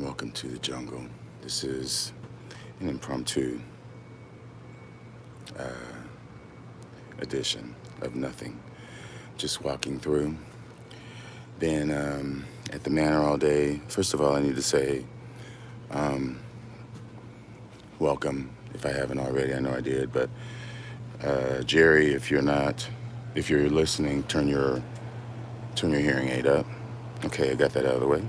Welcome to the jungle. This is an impromptu edition of nothing. Just walking through. Been at the manor all day. First of all, I need to say welcome. If I haven't already, I know I did. But Jerry, if you're listening, turn your hearing aid up. Okay, I got that out of the way.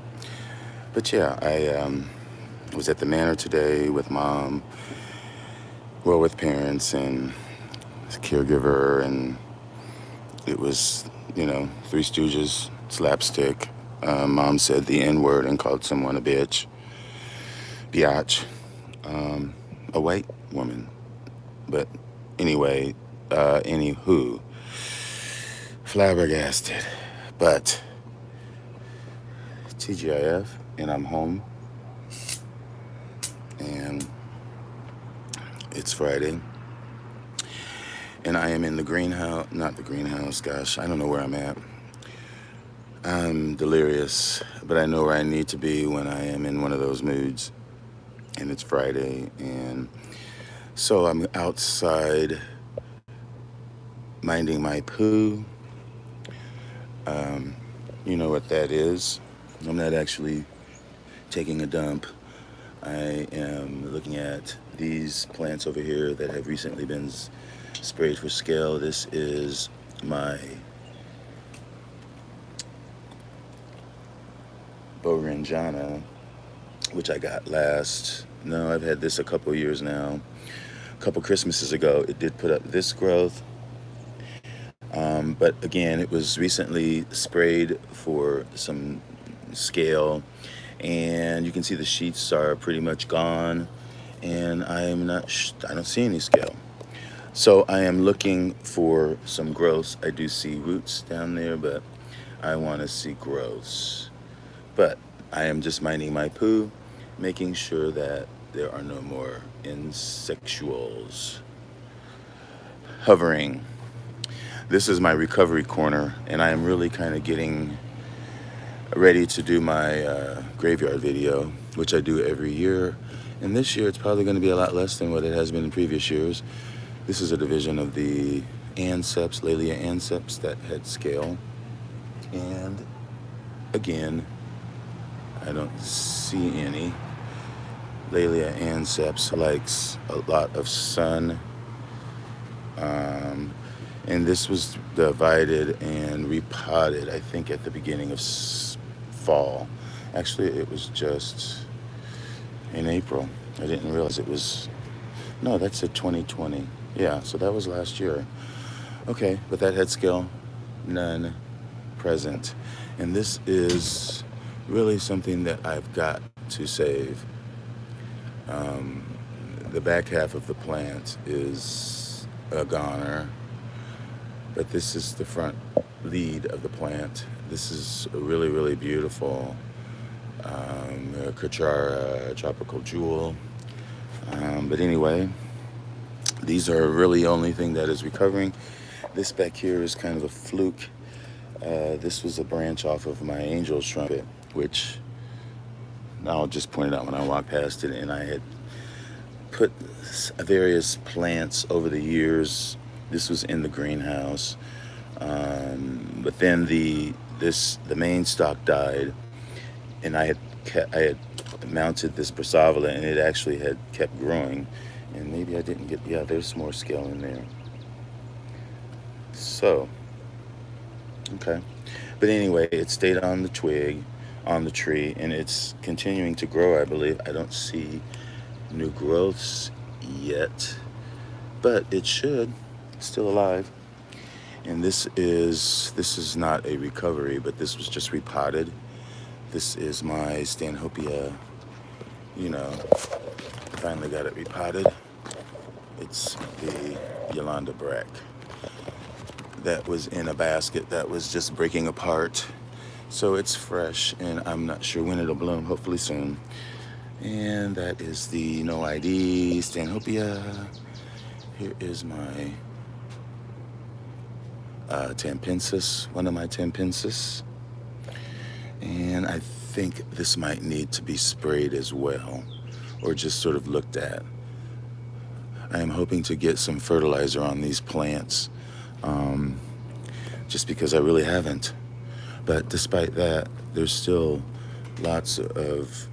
But yeah, I was at the manor today with mom, with parents and a caregiver, and it was, Three Stooges, slapstick. Mom said the N word and called someone a bitch, biatch, a white woman. But anyway, anywho, flabbergasted. But TGIF, and I'm home, and it's Friday, and I am in the greenhouse, not the greenhouse, gosh, I don't know where I'm at. I'm delirious, but I know where I need to be when I am in one of those moods, and it's Friday, and so I'm outside minding my poo. You know what that is. I'm not actually taking a dump. I am looking at these plants over here that have recently been sprayed for scale. This is my Borinjana, which I got I've had this a couple years now. A couple Christmases ago, it did put up this growth. But again, it was recently sprayed for some scale, and you can see the sheets are pretty much gone, and I don't see any scale. So I am looking for some growths. I do see roots down there, but I want to see growths. But I am just minding my poo, making sure that there are no more insectuals hovering. This is my recovery corner, and I am really kind of getting ready to do my graveyard video, which I do every year. And this year, it's probably going to be a lot less than what it has been in previous years. This is a division of the anceps, Laelia anceps, that had scale. And again, I don't see any. Laelia anceps likes a lot of sun. And this was divided and repotted, I think, at the beginning of fall. Actually, it was just in April. I didn't realize it was... No, that's at 2020. Yeah, so that was last year. Okay, but that had scale, none present. And this is really something that I've got to save. The back half of the plant is a goner, but this is the front lead of the plant. This is a really, really beautiful Kachara tropical jewel. But anyway, these are really the only thing that is recovering. This back here is kind of a fluke. This was a branch off of my angel's trumpet, which I'll just point it out when I walk past it. And I had put various plants over the years. This was in the greenhouse. But then the main stock died, and I had mounted this Brassavola, and it actually had kept growing. And maybe I didn't get, there's more scale in there. So, okay. But anyway, it stayed on the twig, on the tree, and it's continuing to grow, I believe. I don't see new growths yet, but it should. It's still alive. And this is not a recovery, but this was just repotted. This is my Stanhopea, finally got it repotted. It's the Yolanda Brack that was in a basket that was just breaking apart. So it's fresh, and I'm not sure when it'll bloom, hopefully soon. And that is the No ID Stanhopea. Here is my Tampensis, one of my Tampensis. And I think this might need to be sprayed as well, or just sort of looked at. I am hoping to get some fertilizer on these plants, just because I really haven't. But despite that, there's still lots of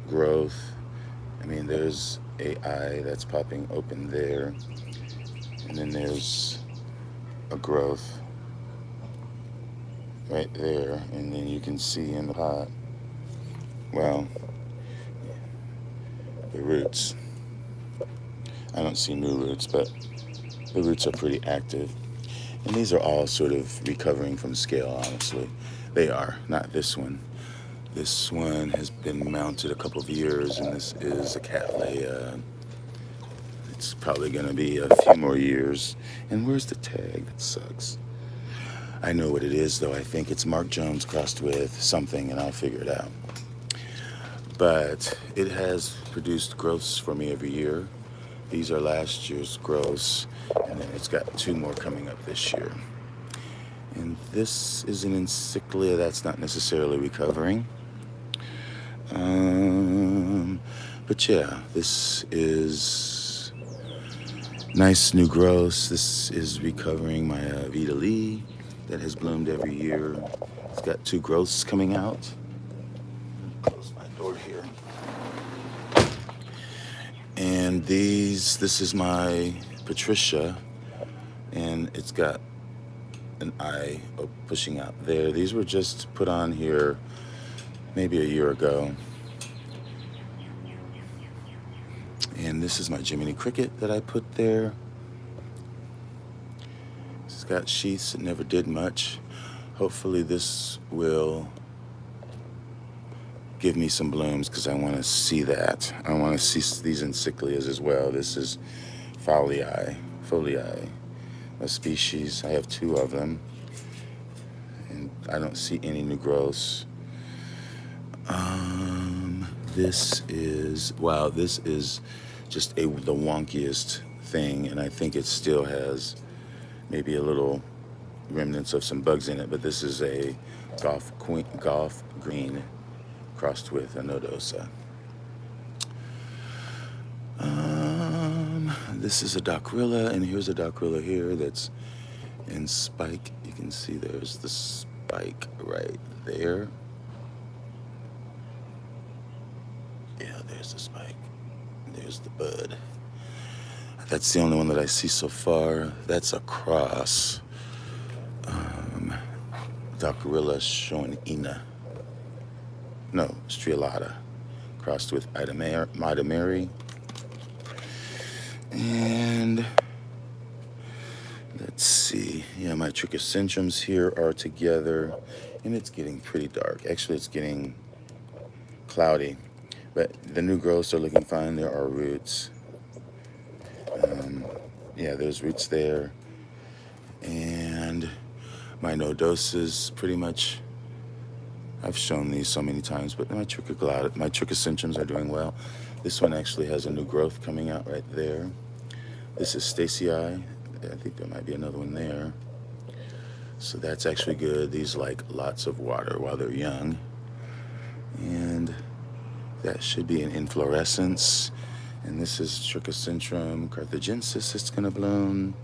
growth. I mean, there's a eye that's popping open there, and then there's a growth right there, and then you can see in the pot, well, the roots. I don't see new roots, but the roots are pretty active. And these are all sort of recovering from scale, honestly. They are, not this one. This one has been mounted a couple of years, and this is a Cattleya. It's probably gonna be a few more years. And where's the tag? That sucks. I know what it is, though. I think it's Mark Jones crossed with something, and I'll figure it out. But it has produced growths for me every year. These are last year's growths, and then it's got 2 more coming up this year. And this is an encyclia that's not necessarily recovering. But yeah, this is nice new growths. This is recovering my Vita Lee that has bloomed every year. It's got 2 growths coming out. Close my door here. And this is my Patricia, and it's got an eye pushing out there. These were just put on here maybe a year ago. And this is my Jiminy Cricket that I put there. It's got sheaths. It never did much. Hopefully this will give me some blooms, because I want to see that. I want to see these encyclias as well. This is folii, a species. I have 2 of them, and I don't see any new growths. This is, wow, this is just the wonkiest thing, and I think it still has maybe a little remnants of some bugs in it, but this is a golf green crossed with a nodosa. This is a Dockrilla, and here's a Dockrilla here that's in spike. You can see there's the spike right there. Yeah, there's the spike. There's the bud. That's the only one that I see so far. That's a cross. Dockrilla showing Ina. No, striolata, crossed with Ida Mary. And let's see. Yeah, my trichocentrums here are together, and it's getting pretty dark. Actually, it's getting cloudy, but the new growths are looking fine. There are roots. Yeah, there's roots there. And my nodosas, pretty much, I've shown these so many times, but my trichocentrums are doing well. This one actually has a new growth coming out right there. This is Stacyi. I think there might be another one there. So that's actually good. These like lots of water while they're young. And that should be an inflorescence. And this is Trichocentrum carthagensis. It's gonna bloom.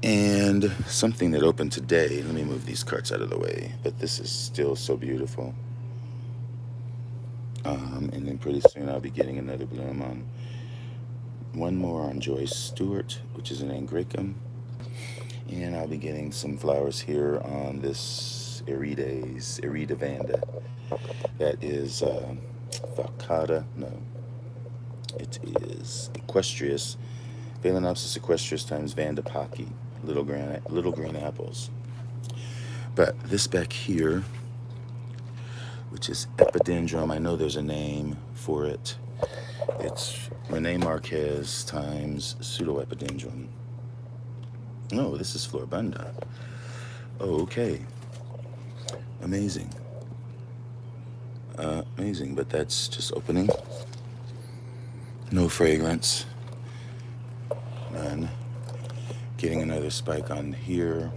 And something that opened today, let me move these carts out of the way, but this is still so beautiful. And then pretty soon I'll be getting another bloom on, one more on Joyce Stewart, which is an Angraecum. And I'll be getting some flowers here on this Irida Vanda. That is Falcata, no, it is Equestrius, Phalaenopsis equestris times Vanda Pocky, little green apples. But this back here, which is Epidendrum, I know there's a name for it. It's Rene Marquez times Pseudoepidendrum. No, this is Floribunda. Oh, okay. Amazing. Amazing, but that's just opening. No fragrance. None. Getting another spike on here.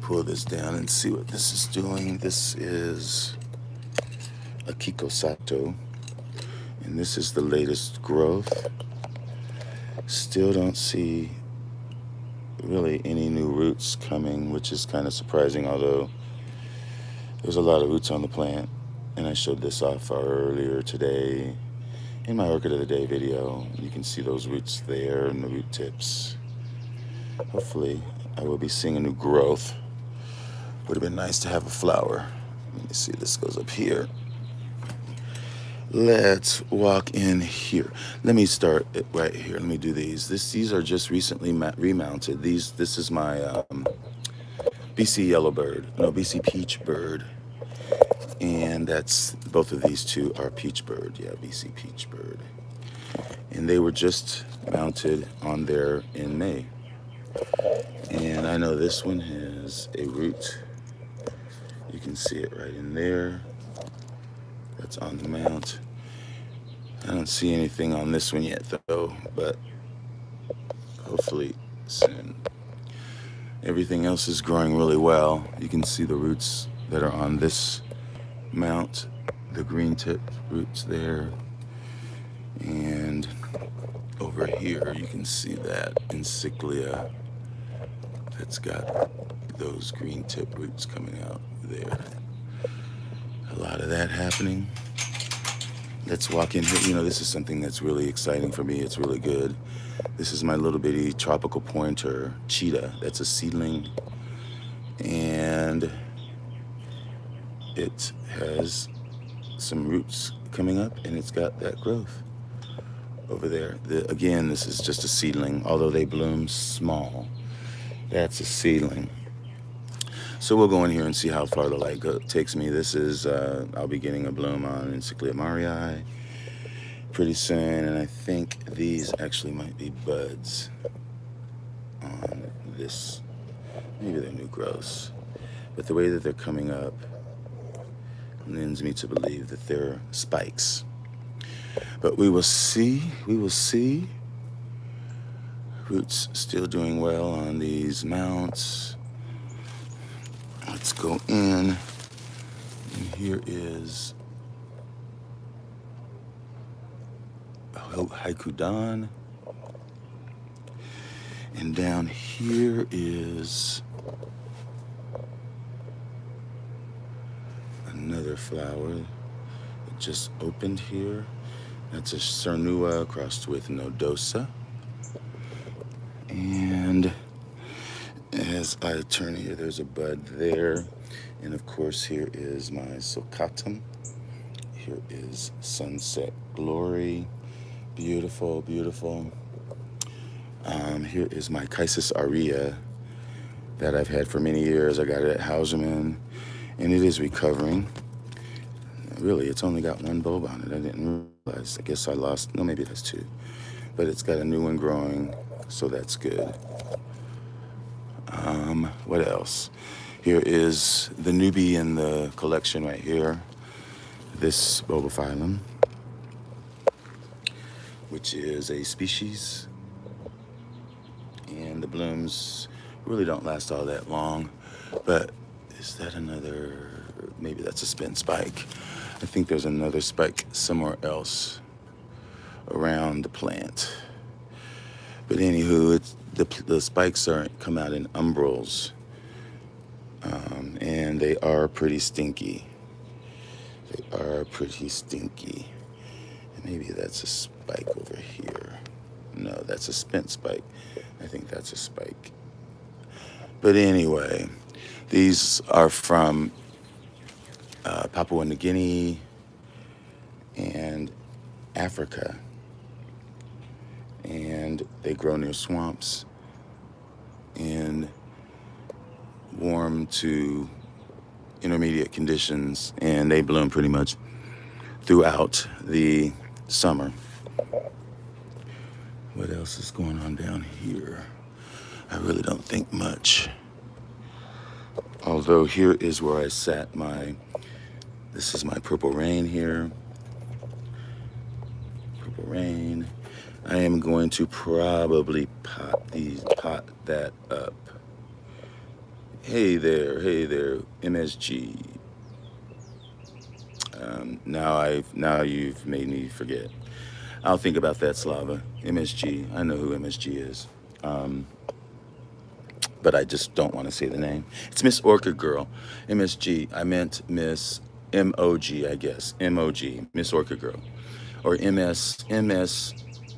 pull this down and see what this is doing. This is a Kikosato, and this is the latest growth. Still don't see really any new roots coming, which is kind of surprising, although there's a lot of roots on the plant. And I showed this off earlier today in my Orchid of the Day video. You can see those roots there and the root tips. Hopefully I will be seeing a new growth. Would have been nice to have a flower. Let me see, this goes up here. Let's walk in here. Let me start it right here. Let me do these. These are just recently remounted. This is my BC Yellowbird. No, BC Peachbird. And that's, both of these two are Peachbird. Yeah, BC Peachbird. And they were just mounted on there in May. And I know this one has a root. You can see it right in there. That's on the mount. I don't see anything on this one yet though, but hopefully soon. Everything else is growing really well. You can see the roots that are on this mount, the green tip roots there. And over here you can see that encyclia that's got those green tip roots coming out there. A lot of that happening. Let's walk in here. You know, this is something that's really exciting for me. It's really good. This is my little bitty tropical pointer, Cheetah. That's a seedling. And it has some roots coming up, and it's got that growth over there. Again, this is just a seedling, although they bloom small. That's a seedling. So we'll go in here and see how far the light takes me. This is, I'll be getting a bloom on Encyclia Marii pretty soon, and I think these actually might be buds on this. Maybe they're new growths. But the way that they're coming up lends me to believe that they're spikes. But we will see, we will see. Roots still doing well on these mounts. Let's go in, and here is Haikudan, and down here is another flower that just opened here. That's a Cernua crossed with Nodosa. And as I turn here, there's a bud there. And of course, here is my Sulcatum. Here is Sunset Glory. Beautiful, beautiful. Here is my Chisis aurea that I've had for many years. I got it at Hauserman, and it is recovering. Really, it's only got one bulb on it. I didn't realize. I guess I lost, no, maybe that's two. But it's got a new one growing, so that's good. What else? Here is the newbie in the collection right here. This Bulbophyllum, which is a species. And the blooms really don't last all that long. But is that another, maybe that's a spin spike. I think there's another spike somewhere else around the plant. But anywho, the spikes come out in umbrals, and they are pretty stinky. They are pretty stinky. And maybe that's a spike over here. No, that's a spent spike. I think that's a spike. But anyway, these are from Papua New Guinea and Africa. And they grow near swamps in warm to intermediate conditions, and they bloom pretty much throughout the summer. What else is going on down here? I really don't think much. Although here is where I sat this is my Purple Rain here. Purple Rain. I am going to probably pot that up Hey there, MSG. Now you've made me forget. I'll think about that, Slava. MSG. I know who MSG is. Um, but I just don't want to say the name. It's Miss Orchid Girl. MSG. I meant Miss MOG, I guess. MOG. Miss Orchid Girl. Or MS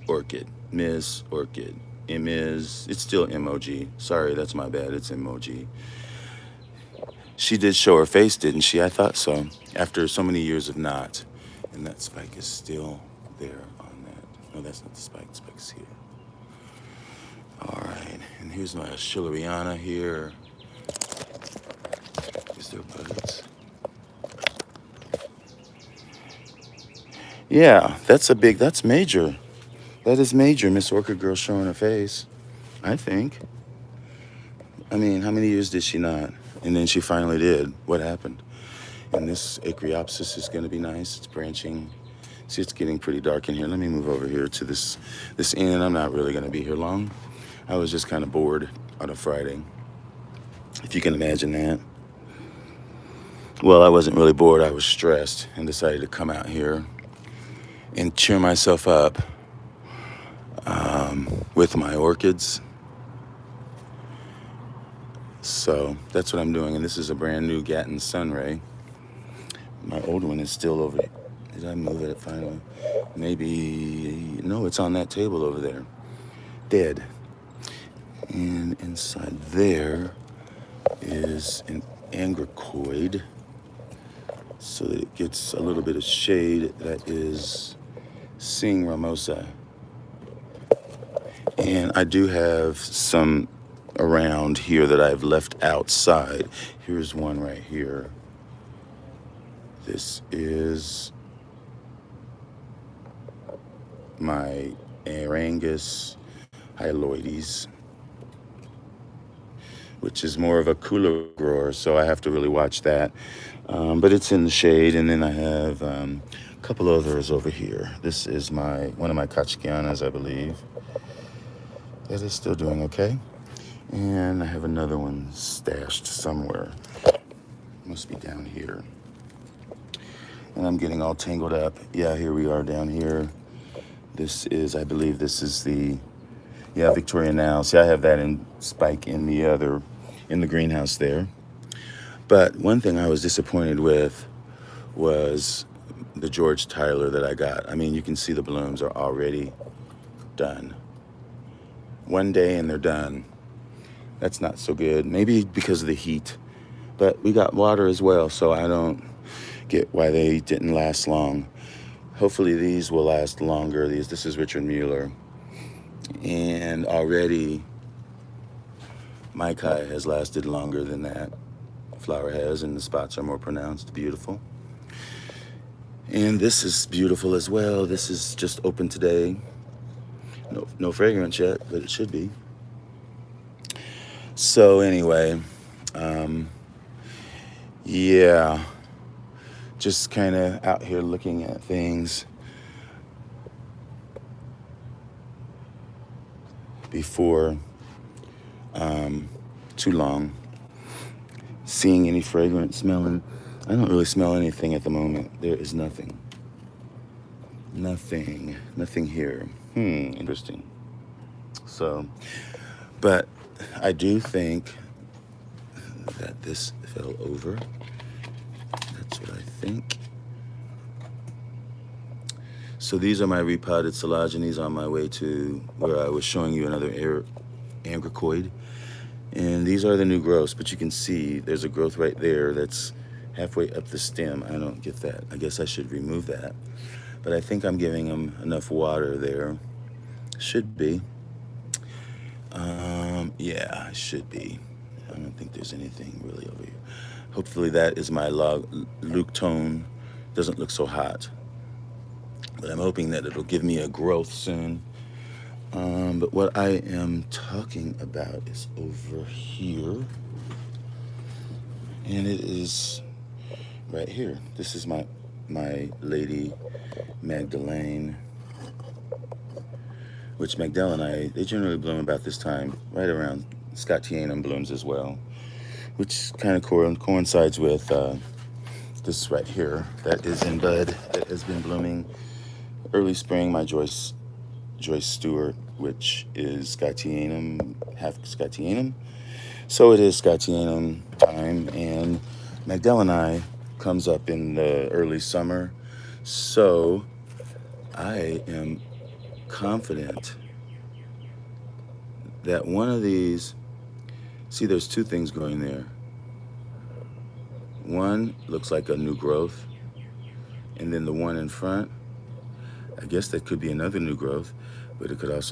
Orchid. Miss Orchid. It's still MOG. Sorry, that's my bad. It's MOG. She did show her face, didn't she? I thought so. After so many years of not. And that spike is still there on that. No, that's not the spike. The spike's here. All right. And here's my Schilleriana here. Is there buds? Yeah, that's major. That is major, Miss Orchid Girl showing her face. I think. I mean, how many years did she not? And then she finally did. What happened? And this Acreopsis is going to be nice. It's branching. See, it's getting pretty dark in here. Let me move over here to this inn. I'm not really going to be here long. I was just kind of bored on a Friday, if you can imagine that. Well, I wasn't really bored. I was stressed and decided to come out here and cheer myself up with my orchids. So that's what I'm doing. And this is a brand new Gatton Sunray. My old one is still over there. Did I move it finally? Maybe, no, it's on that table over there. Dead. And inside there is an angricoid, so that it gets a little bit of shade. That is Sing Ramosa. And I do have some around here that I've left outside. Here's one right here. This is my Arangus hyloides, which is more of a cooler grower, so I have to really watch that. But it's in the shade, and then I have a couple others over here. This is one of my Kachikianas, I believe. That is still doing okay. And I have another one stashed somewhere. Must be down here. And I'm getting all tangled up. Yeah, here we are down here. I believe this is the Victoria Now. See, I have that in spike in the greenhouse there. But one thing I was disappointed with was the George Tyler that I got. I mean, you can see the blooms are already done. One day and they're done. That's not so good. Maybe because of the heat. But we got water as well, so I don't get why they didn't last long. Hopefully these will last longer. This is Richard Mueller. And already my Kai has lasted longer than that flower has, and the spots are more pronounced. Beautiful. And this is beautiful as well. This is just open today. No fragrance yet, but it should be. So anyway, yeah, just kind of out here looking at things before too long. Seeing any fragrance, smelling. I don't really smell anything at the moment. There is nothing. Nothing here. Interesting. So, but I do think that this fell over. That's what I think. So these are my repotted Collagenes on my way to where I was showing you another angricoid. And these are the new growths, but you can see there's a growth right there that's halfway up the stem. I don't get that. I guess I should remove that. But I think I'm giving them enough water there. Should be. Yeah, it should be. I don't think there's anything really over here. Hopefully that is my Luke tone. Doesn't look so hot. But I'm hoping that it'll give me a growth soon. But what I am talking about is over here. And it is right here. This is my Lady Magdalene. Which Magdalene, they generally bloom about this time, right around Scottianum blooms as well. which kind of coincides with this right here that is in bud, that has been blooming early spring. My Joyce Stewart, which is Scotianum, half Scotianum. So it is Scotianum time, and Magdaleni comes up in the early summer. So I am confident that one of these, see, there's two things going there. One looks like a new growth, and then the one in front, I guess that could be another new growth, but it could also